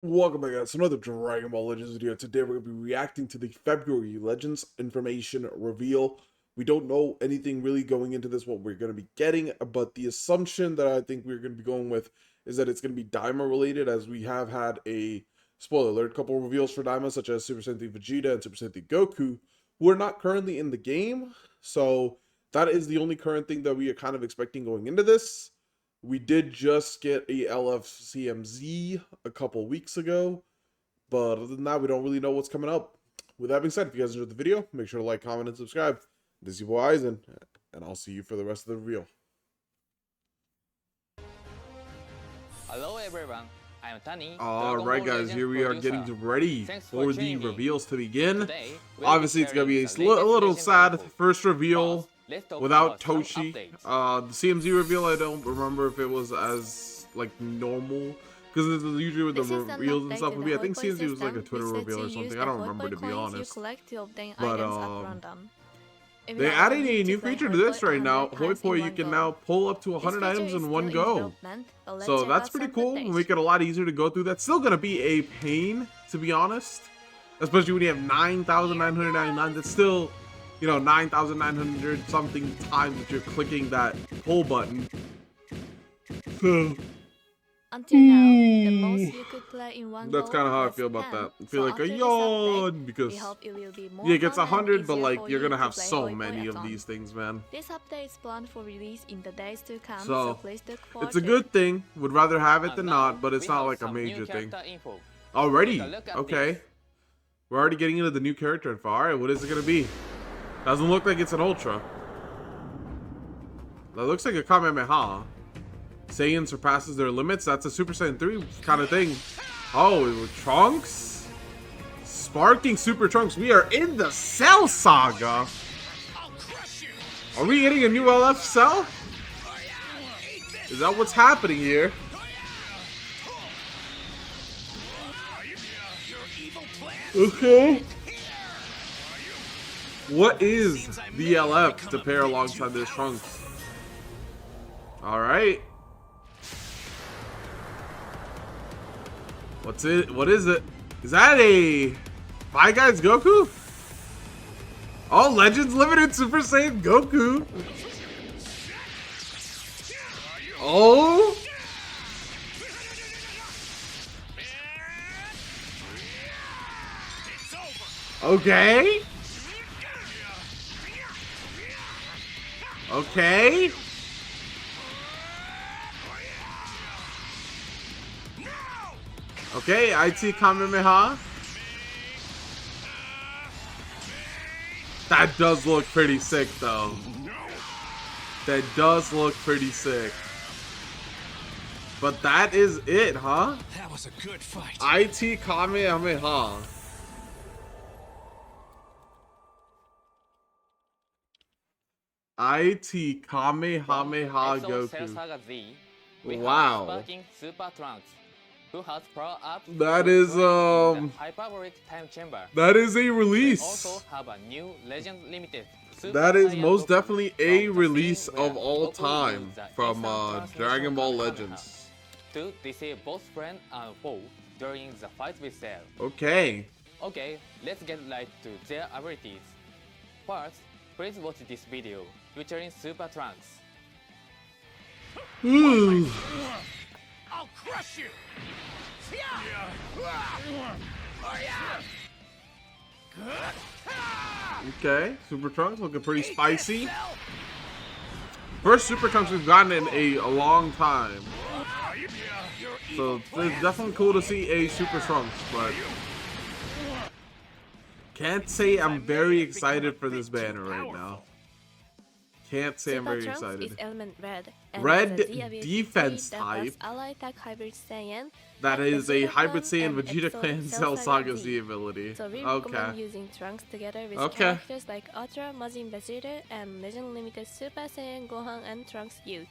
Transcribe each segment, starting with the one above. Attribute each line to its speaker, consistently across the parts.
Speaker 1: Welcome back guys to another Dragon Ball Legends video. Today we're going to be reacting to the February Legends information reveal. We don't know anything really going into this, what we're going to be getting, but the assumption that I think we're going to be going with is that it's going to be Daima related, as we have had a, spoiler alert, couple of reveals for Daima, such as Super Saiyan Vegeta and Super Saiyan Goku, who are not currently in the game. So that is the only current thing that we are kind of expecting going into this. We did just get a LFCMZ a couple weeks ago, but other than that, we don't really know what's coming up. With that being said, if you guys enjoyed the video, make sure to like, comment, and subscribe. This is your boy Aizen, and I'll see you for the rest of the reveal.
Speaker 2: Hello everyone, I'm Tani.
Speaker 1: Alright guys, here we are getting ready for the reveals to begin. Obviously it's going to be a little sad first reveal without Toshi. The CMZ reveal, I don't remember if it was as like normal, because it's usually with the reveals and stuff. I think CMZ was like a Twitter reveal or something. I don't remember, to be honest. But they're adding a new feature to this right now. Hoi Poi, you can now pull up to 100 items in one go. So that's pretty cool. Make it a lot easier to go through. That's still gonna be a pain, to be honest, especially when you have 9,999. That's still, you know, 9,900 something times that you're clicking that pull button. So
Speaker 3: until now, the most you could play in one
Speaker 1: that's kind of how I feel about that. I feel like a yawn because yeah, it gets 100, but like you're gonna have so many of these things, man.
Speaker 3: This update is planned for release in the days to come,
Speaker 1: so
Speaker 3: please look forward.
Speaker 1: It's a good thing. Would rather have it than not, but it's not like a major thing. Already, okay. We're already getting into the new character info. All right, what is it gonna be? Doesn't look like it's an Ultra. That looks like a Kamehameha. Saiyan surpasses their limits. That's a Super Saiyan 3 kind of thing. Oh, Trunks? Sparking Super Trunks. We are in the Cell Saga. Are we getting a new LF Cell? Is that what's happening here? Okay. What is the LF to pair alongside this Trunks? Alright. What's it? What is it? Is that a Five Guys Goku? Oh, Legends Limited Super Saiyan Goku. Oh. Okay. Okay. Okay, IT Kamehameha. That does look pretty sick, though. That does look pretty sick. But that is it, huh?
Speaker 4: That was a good fight.
Speaker 1: IT Kamehameha. IT Kamehameha Goku. Wow.
Speaker 2: Who has up
Speaker 1: that is
Speaker 2: hyperbolic time chamber.
Speaker 1: That is a release.
Speaker 2: Also have a new Legend Limited.
Speaker 1: That is most definitely a release of all time from Dragon Ball Legends.
Speaker 2: To deceive both friend and foe during the fight with Cell.
Speaker 1: Okay.
Speaker 2: Okay, let's get right to their abilities. First, please watch this video featuring Super Trunks.
Speaker 4: I'll crush you.
Speaker 1: Okay, Super Trunks looking pretty spicy. First Super Trunks we've gotten in a long time. So it's definitely cool to see a Super Trunks, but can't say I'm very excited for this banner right now. Can't say I'm very excited. Red defense type. That is a Hybrid Saiyan Vegeta Clan Cell Saga Z ability. Okay.
Speaker 3: Using Trunks together with characters like Ultra, Majin Vegeta, and Legend Limited Super Saiyan Gohan and Trunks Youth.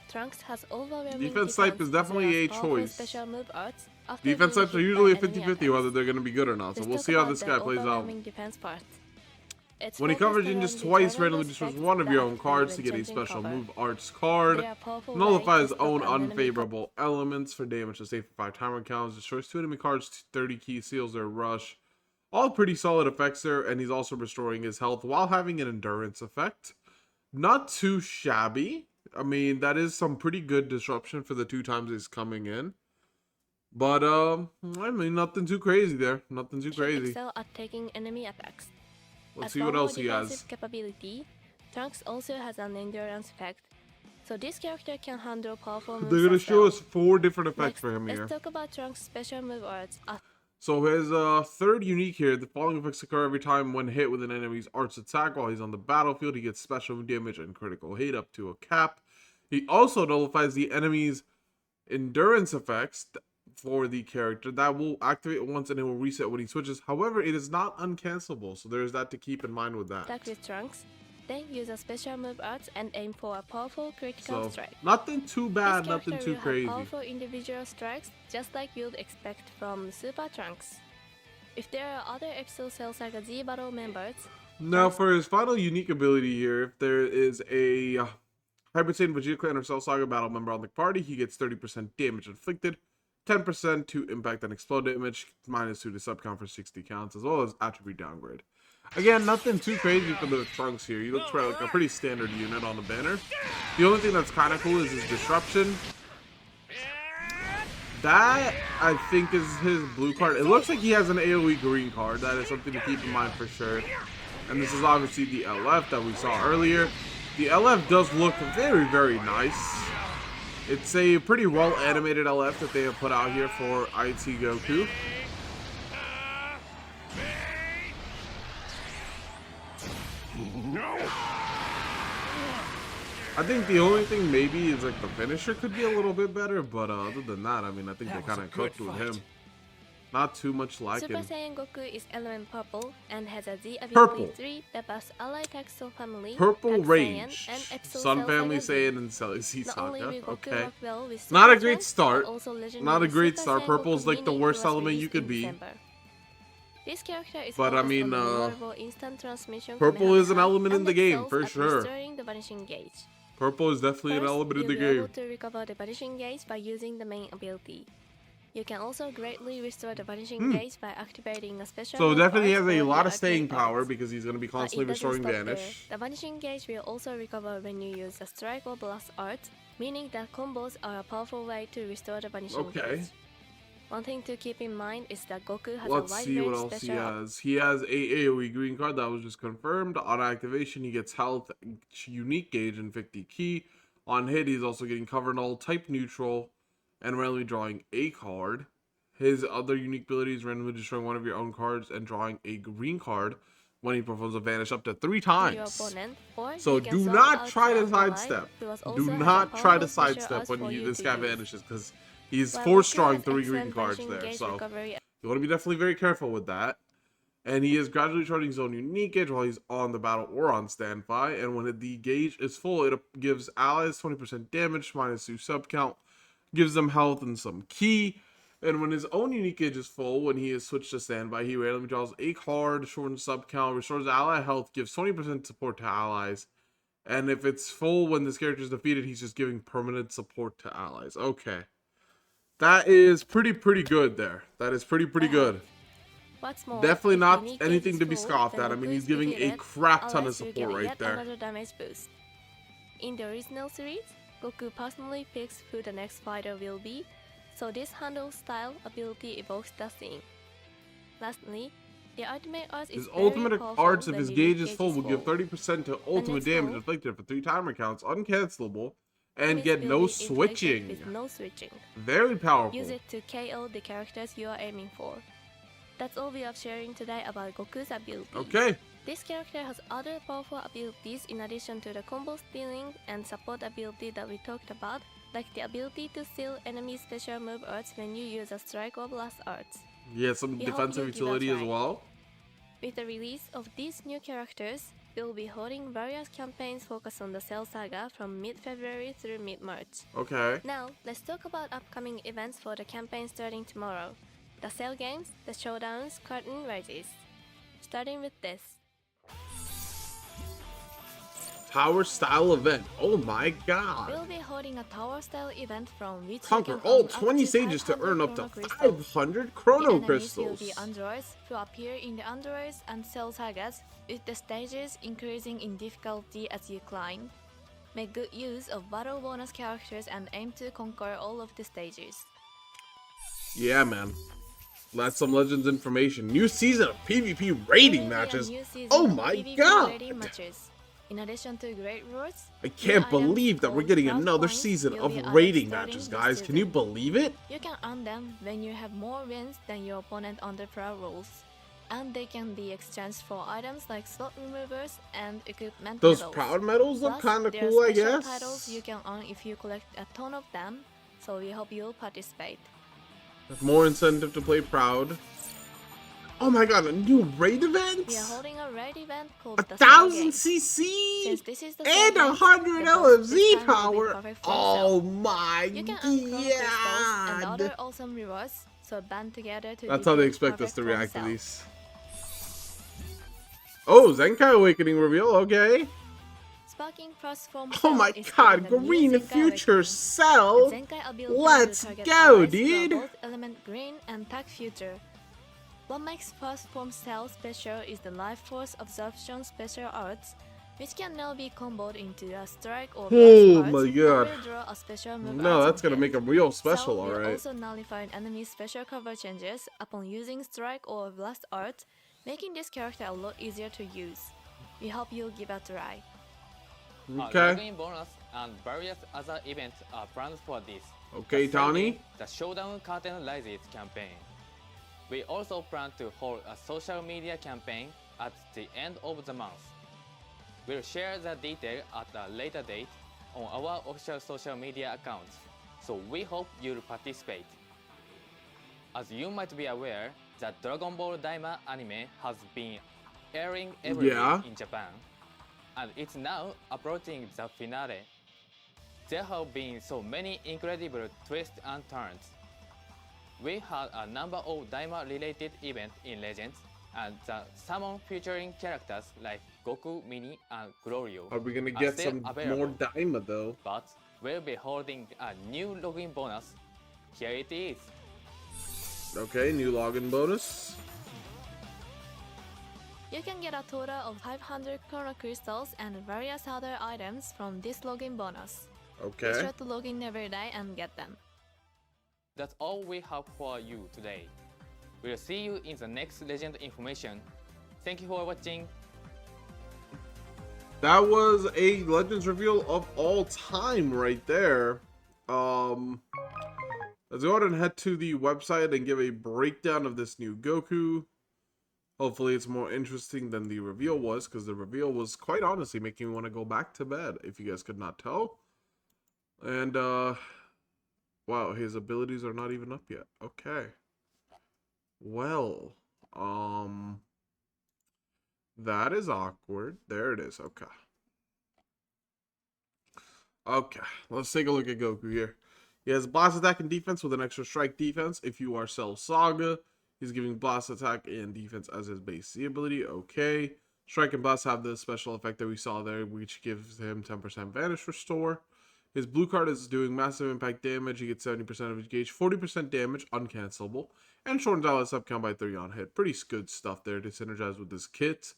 Speaker 3: Trunks has overwhelming
Speaker 1: defense type is definitely a choice. Defense types are usually a 50-50 whether they're going to be good or not. So we'll see how this guy plays out.
Speaker 3: It's
Speaker 1: When he
Speaker 3: focused
Speaker 1: covers
Speaker 3: around
Speaker 1: just
Speaker 3: the
Speaker 1: twice,
Speaker 3: tournament
Speaker 1: randomly destroys
Speaker 3: effects
Speaker 1: one of your
Speaker 3: that
Speaker 1: own cards to
Speaker 3: activate
Speaker 1: get a
Speaker 3: when changing
Speaker 1: special
Speaker 3: cover.
Speaker 1: move arts card.
Speaker 3: They are powerful
Speaker 1: Nullify
Speaker 3: ways
Speaker 1: his
Speaker 3: to
Speaker 1: own
Speaker 3: stop an enemy
Speaker 1: unfavorable elements for damage to save for 5 timer counts. Destroys 2 enemy cards, 30 key, seals their rush. All pretty solid effects there, and he's also restoring his health while having an endurance effect. Not too shabby. I mean, that is some pretty good disruption for the 2 times he's coming in. But, I mean, nothing too crazy there. Nothing too crazy.
Speaker 3: Excel at taking enemy attacks.
Speaker 1: Let's see what else he has.
Speaker 3: Defensive capability, Trunks also has an endurance effect. So this character can handle powerful moves.
Speaker 1: They're gonna
Speaker 3: as
Speaker 1: show
Speaker 3: well.
Speaker 1: us 4 different effects
Speaker 3: Next,
Speaker 1: for him here.
Speaker 3: let's talk about Trunks' special move arts.
Speaker 1: So his third unique here, the following effects occur every time when hit with an enemy's arts attack while he's on the battlefield. He gets special damage and critical hit up to a cap. He also nullifies the enemy's endurance effects for the character. That will activate once and it will reset when he switches. However, it is not uncancelable, so there's that to keep in mind with that.
Speaker 3: Attack with Trunks. Then use a special move arts and aim for a powerful critical strike.
Speaker 1: Nothing too bad,
Speaker 3: This
Speaker 1: nothing
Speaker 3: character
Speaker 1: too
Speaker 3: will
Speaker 1: crazy.
Speaker 3: have powerful individual strikes, just like you'd expect from Super Trunks. If there are other episode Cell Saga Z Battle members,
Speaker 1: Now, for his final unique ability here, if there is a Hyper Saiyan Vegeta Clan or Cell Saga battle member on the party, he gets 30% damage inflicted, 10% to impact and explode damage, -2 to subcount for 60 counts, as well as attribute downgrade. Again, nothing too crazy for the Trunks here. He looks like a pretty standard unit on the banner. The only thing that's kind of cool is his disruption. That, I think, is his blue card. It looks like he has an AoE green card. That is something to keep in mind for sure. And this is obviously the LF that we saw earlier. The LF does look very, very nice. It's a pretty well animated LF that they have put out here for IT Goku. I think the only thing maybe is like the finisher could be a little bit better, but other than that, I mean, I think they kind of cooked with him. Not too much lacking.
Speaker 3: Super Saiyan Goku is element purple and has a Z ability
Speaker 1: Purple.
Speaker 3: 3 that buffs ally Taxo family,
Speaker 1: Purple
Speaker 3: Tax
Speaker 1: range.
Speaker 3: Saiyan, and Episode
Speaker 1: Sun
Speaker 3: Cell
Speaker 1: Family
Speaker 3: Saga Z.
Speaker 1: Saiyan and Z
Speaker 3: Not only
Speaker 1: Saga.
Speaker 3: will Goku
Speaker 1: Okay.
Speaker 3: work well with
Speaker 1: Not a
Speaker 3: Super
Speaker 1: great
Speaker 3: Trunks,
Speaker 1: start.
Speaker 3: but also legendary
Speaker 1: Not a great
Speaker 3: Super
Speaker 1: start.
Speaker 3: Saiyan
Speaker 1: Purple's
Speaker 3: Goku
Speaker 1: like the
Speaker 3: Mini,
Speaker 1: worst
Speaker 3: who was
Speaker 1: element you
Speaker 3: released
Speaker 1: could
Speaker 3: in
Speaker 1: be.
Speaker 3: December. This character is
Speaker 1: But I
Speaker 3: focused
Speaker 1: mean,
Speaker 3: on the vulnerable instant transmission
Speaker 1: purple is an
Speaker 3: Kamehameha
Speaker 1: element in
Speaker 3: and
Speaker 1: the game,
Speaker 3: excels
Speaker 1: for
Speaker 3: at
Speaker 1: sure.
Speaker 3: restoring the vanishing gauge.
Speaker 1: Purple is definitely an
Speaker 3: First,
Speaker 1: element in
Speaker 3: you'll
Speaker 1: the
Speaker 3: be
Speaker 1: game.
Speaker 3: able to recover the vanishing gauge by using the main ability. You can also greatly restore the vanishing gauge by activating a special
Speaker 1: So
Speaker 3: move
Speaker 1: definitely has
Speaker 3: arts
Speaker 1: a
Speaker 3: or
Speaker 1: lot
Speaker 3: the
Speaker 1: of staying
Speaker 3: arcade
Speaker 1: power
Speaker 3: arts.
Speaker 1: because he's going to be
Speaker 3: But
Speaker 1: constantly
Speaker 3: it doesn't
Speaker 1: restoring
Speaker 3: stop
Speaker 1: vanish.
Speaker 3: there. The vanishing gauge will also recover when you use the strike or blast art, meaning that combos are a powerful way to restore the vanishing
Speaker 1: Okay.
Speaker 3: gauge. One thing to keep in mind is that Goku has
Speaker 1: Let's
Speaker 3: a wide
Speaker 1: see what
Speaker 3: range
Speaker 1: else he
Speaker 3: special
Speaker 1: has. He has a AoE green card that was just confirmed. On activation, he gets health, unique gauge, and 50 key. On hit, he's also getting cover null, type neutral, and randomly drawing a card. His other unique ability is randomly destroying one of your own cards and drawing a green card when he performs a vanish up to 3
Speaker 3: to your
Speaker 1: times.
Speaker 3: opponent, or
Speaker 1: So
Speaker 3: you can
Speaker 1: do
Speaker 3: swap
Speaker 1: not
Speaker 3: out
Speaker 1: try
Speaker 3: to
Speaker 1: to
Speaker 3: an ally
Speaker 1: sidestep.
Speaker 3: who also
Speaker 1: Do
Speaker 3: has a
Speaker 1: not try to
Speaker 3: powerful special
Speaker 1: sidestep
Speaker 3: arts
Speaker 1: when
Speaker 3: for you
Speaker 1: this
Speaker 3: to
Speaker 1: guy
Speaker 3: use.
Speaker 1: vanishes because he's
Speaker 3: While
Speaker 1: force
Speaker 3: Goku
Speaker 1: drawing
Speaker 3: has
Speaker 1: 3 green
Speaker 3: excellent
Speaker 1: cards
Speaker 3: vanishing
Speaker 1: there.
Speaker 3: gauge
Speaker 1: So
Speaker 3: recovery
Speaker 1: you want to be definitely very careful with that. And he is gradually charging his own unique gauge while he's on the battle or on standby. And when the gauge is full, it gives allies 20% damage, -2 sub count, gives them health and some key. And when his own unique gauge is full, when he is switched to standby, he randomly draws a card, shortens sub count, restores ally health, gives 20% support to allies. And if it's full when this character is defeated, he's just giving permanent support to allies. Okay. That is pretty good there. That is pretty good.
Speaker 3: What's more,
Speaker 1: Definitely
Speaker 3: if
Speaker 1: not
Speaker 3: unique gauge
Speaker 1: anything
Speaker 3: is
Speaker 1: to be
Speaker 3: full,
Speaker 1: scoffed
Speaker 3: then
Speaker 1: at. I mean,
Speaker 3: Goku
Speaker 1: he's
Speaker 3: is
Speaker 1: giving a
Speaker 3: defeated,
Speaker 1: crap ton of
Speaker 3: allies will
Speaker 1: support
Speaker 3: get
Speaker 1: right
Speaker 3: yet
Speaker 1: there.
Speaker 3: another damage boost. In the original series, Goku personally picks who the next fighter will be, so this handle style ability evokes the scene. Lastly, the ultimate arts is
Speaker 1: His
Speaker 3: very
Speaker 1: ultimate
Speaker 3: powerful
Speaker 1: arts, if
Speaker 3: when
Speaker 1: his
Speaker 3: the
Speaker 1: gauge
Speaker 3: unique
Speaker 1: is full, will give 30% to ultimate
Speaker 3: it's
Speaker 1: damage
Speaker 3: full,
Speaker 1: inflicted for 3 timer counts, uncancelable, and
Speaker 3: enemies
Speaker 1: get
Speaker 3: will
Speaker 1: no
Speaker 3: be inflicted
Speaker 1: switching.
Speaker 3: with no switching.
Speaker 1: Very powerful.
Speaker 3: Use it to KO the characters you are aiming for. That's all we are sharing today about Goku's abilities.
Speaker 1: Okay.
Speaker 3: This character has other powerful abilities in addition to the combo stealing and support ability that we talked about, like the ability to steal enemy special move arts when you use a strike or blast arts.
Speaker 1: Yeah, some
Speaker 3: We hope
Speaker 1: defensive
Speaker 3: you give
Speaker 1: utility
Speaker 3: that
Speaker 1: as
Speaker 3: try.
Speaker 1: well.
Speaker 3: With the release of these new characters, we'll be holding various campaigns focused on the Cell Saga from mid-February through mid-March.
Speaker 1: Okay.
Speaker 3: Now, let's talk about upcoming events for the campaign starting tomorrow. The Cell Games, the Showdowns, Curtain Rises. Starting with this.
Speaker 1: Power Style event. Oh my god.
Speaker 3: We'll be holding a tower style event from which
Speaker 1: Conquer
Speaker 3: you can
Speaker 1: all
Speaker 3: earn
Speaker 1: 20
Speaker 3: up to
Speaker 1: stages to
Speaker 3: 500
Speaker 1: earn up to
Speaker 3: chrono crystals.
Speaker 1: 500
Speaker 3: The
Speaker 1: chrono
Speaker 3: enemies
Speaker 1: crystals.
Speaker 3: will be androids who appear in the androids and cell targets, with the stages increasing in difficulty as you climb. Make good use of battle bonus characters and aim to conquer all of the stages.
Speaker 1: Yeah, man. That's some Legends information. New season of PvP rating matches. Oh my god!
Speaker 3: In addition to great rewards,
Speaker 1: I can't believe that we're getting another season of rating matches, guys. Can you believe it?
Speaker 3: You can earn them when you have more wins than your opponent under Proud rules. And they can be exchanged for items like slot removers and equipment
Speaker 1: Those
Speaker 3: medals.
Speaker 1: Proud medals look kind of
Speaker 3: there are
Speaker 1: cool, I
Speaker 3: special
Speaker 1: guess.
Speaker 3: titles you can earn if you collect a ton of them, so we hope you'll participate.
Speaker 1: More incentive to play Proud. Oh my god, a new raid event?
Speaker 3: We are holding a raid event called the
Speaker 1: 1000 CC and 100 LFZ power. Oh my
Speaker 3: you can earn crystals and
Speaker 1: god.
Speaker 3: other awesome rewards, so band together to
Speaker 1: That's how they expect us
Speaker 3: perfect
Speaker 1: to
Speaker 3: form
Speaker 1: react to
Speaker 3: cell.
Speaker 1: these. Oh, Zenkai Awakening reveal, okay.
Speaker 3: Sparking Frost form
Speaker 1: Oh
Speaker 3: cell
Speaker 1: my
Speaker 3: is
Speaker 1: god,
Speaker 3: given the
Speaker 1: green
Speaker 3: new
Speaker 1: future
Speaker 3: Zenkai
Speaker 1: cell.
Speaker 3: Awakening. Zenkai ability
Speaker 1: Let's
Speaker 3: to target
Speaker 1: go,
Speaker 3: allies who are
Speaker 1: dude.
Speaker 3: both element green and tag future. What makes Frost form cell special is the Life Force Absorption special arts, which can now be comboed into a strike or
Speaker 1: Oh
Speaker 3: blast
Speaker 1: my
Speaker 3: arts,
Speaker 1: god.
Speaker 3: or will draw a special move
Speaker 1: No,
Speaker 3: arts
Speaker 1: that's gonna
Speaker 3: on
Speaker 1: make
Speaker 3: hit.
Speaker 1: them real special,
Speaker 3: Cell will
Speaker 1: alright.
Speaker 3: also nullify an enemy's special cover changes upon using strike or blast art, making this character a lot easier to use. We hope you'll give it a try.
Speaker 1: Okay.
Speaker 2: Login bonus and various other events are planned for this.
Speaker 1: Okay, Tawny.
Speaker 2: The Showdown Curtain Rises campaign. We also plan to hold a social media campaign at the end of the month. We'll share the detail at a later date on our official social media accounts, so we hope you'll participate. As you might be aware, the Dragon Ball Daima anime has been airing every week in Japan, and it's now approaching the finale. There have been so many incredible twists and turns. We had a number of Daima-related events in Legends, and the summon featuring characters like Goku, Mini, and Glorio
Speaker 1: Are we gonna get some more Daima though?
Speaker 2: But we'll be holding a new login bonus. Here it is.
Speaker 1: Okay, new login bonus.
Speaker 3: You can get a total of 500 chrono crystals and various other items from this login bonus.
Speaker 1: Okay.
Speaker 3: Be sure to log in every day and get them.
Speaker 2: That's all we have for you today. We'll see you in the next Legend information. Thank you for watching.
Speaker 1: That was a Legends reveal of all time right there. Let's go ahead and head to the website and give a breakdown of this new Goku. Hopefully it's more interesting than the reveal was, because the reveal was quite honestly making me want to go back to bed, if you guys could not tell. And, wow, his abilities are not even up yet. Okay. Well, that is awkward. There it is. Okay. Okay, let's take a look at Goku here. He has blast attack and defense with an extra strike defense. If you are Cell Saga, he's giving blast attack and defense as his base C ability. Okay. Strike and blast have the special effect that we saw there, which gives him 10% vanish restore. His blue card is doing massive impact damage. He gets 70% of his gauge, 40% damage, uncancelable, and shortens ally sub count by 3 on hit. Pretty good stuff there to synergize with this kit.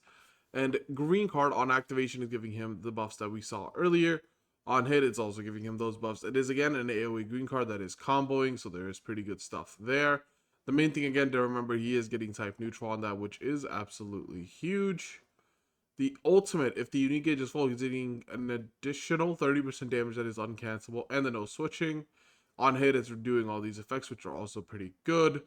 Speaker 1: And green card on activation is giving him the buffs that we saw earlier. On hit, it's also giving him those buffs. It is, again, an AoE green card that is comboing, so there is pretty good stuff there. The main thing, again, to remember, he is getting type neutral on that, which is absolutely huge. The ultimate, if the unique gauge is full, he's getting an additional 30% damage that is uncancelable, and the no switching. On hit, it's doing all these effects, which are also pretty good.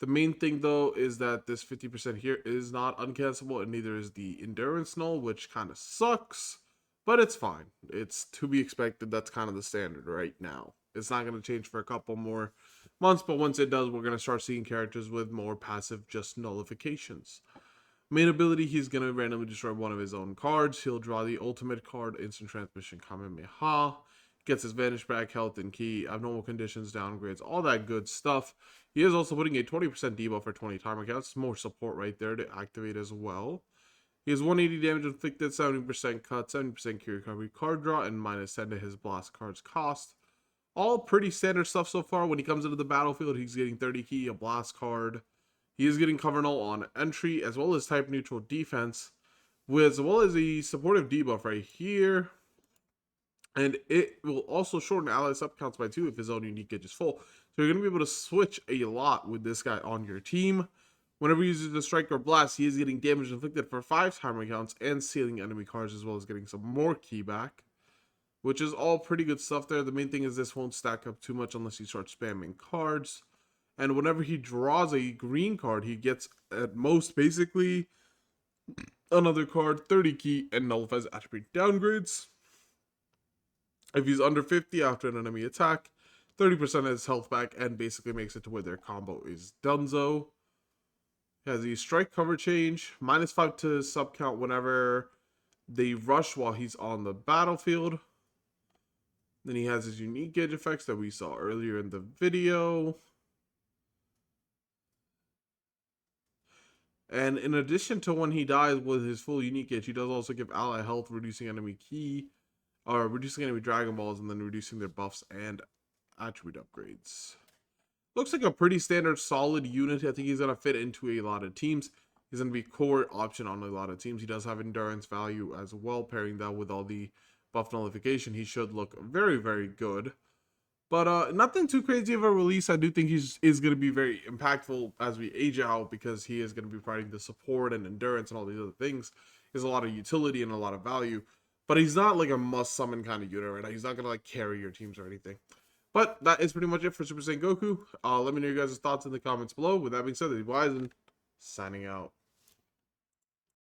Speaker 1: The main thing, though, is that this 50% here is not uncancelable, and neither is the endurance null, which kind of sucks. But it's fine. It's to be expected. That's kind of the standard right now. It's not going to change for a couple more months, but once it does, we're going to start seeing characters with more passive just nullifications. Main ability, he's going to randomly destroy one of his own cards. He'll draw the ultimate card, Instant Transmission Kamehameha. Gets his Vanish back, health and key, abnormal conditions, downgrades, all that good stuff. He is also putting a 20% debuff for 20 timer counts. More support right there to activate as well. He has 180 damage inflicted, 70% cut, 70% cure recovery, card draw, and -10 to his blast card's cost. All pretty standard stuff so far. When he comes into the battlefield, he's getting 30 key, a blast card. He is getting cover null on entry, as well as type neutral defense, as well as a supportive debuff right here. And it will also shorten ally sub counts by 2 if his own unique gauge is full. So you're going to be able to switch a lot with this guy on your team. Whenever he uses the strike or blast, he is getting damage inflicted for 5 timer counts and sealing enemy cards, as well as getting some more key back, which is all pretty good stuff there. The main thing is this won't stack up too much unless you start spamming cards. And whenever he draws a green card, he gets at most basically another card, 30 key, and nullifies attribute downgrades. If he's under 50 after an enemy attack, 30% of his health back, and basically makes it to where their combo is donezo. He has the strike cover change, -5 to sub count whenever they rush while he's on the battlefield. Then he has his unique gauge effects that we saw earlier in the video. And in addition to when he dies with his full unique gauge, he does also give ally health, reducing enemy key, or reducing enemy Dragon Balls, and then reducing their buffs and attribute upgrades. Looks like a pretty standard solid unit. I think he's going to fit into a lot of teams. He's going to be core option on a lot of teams. He does have endurance value as well. Pairing that with all the buff nullification, he should look very, very good. But nothing too crazy of a release. I do think he is going to be very impactful as we age out, because he is going to be providing the support and endurance and all these other things. He has a lot of utility and a lot of value. But he's not like a must summon kind of unit right now. He's not going to like carry your teams or anything. But that is pretty much it for Super Saiyan Goku. Let me know your guys' thoughts in the comments below. With that being said, this is Wise and signing out.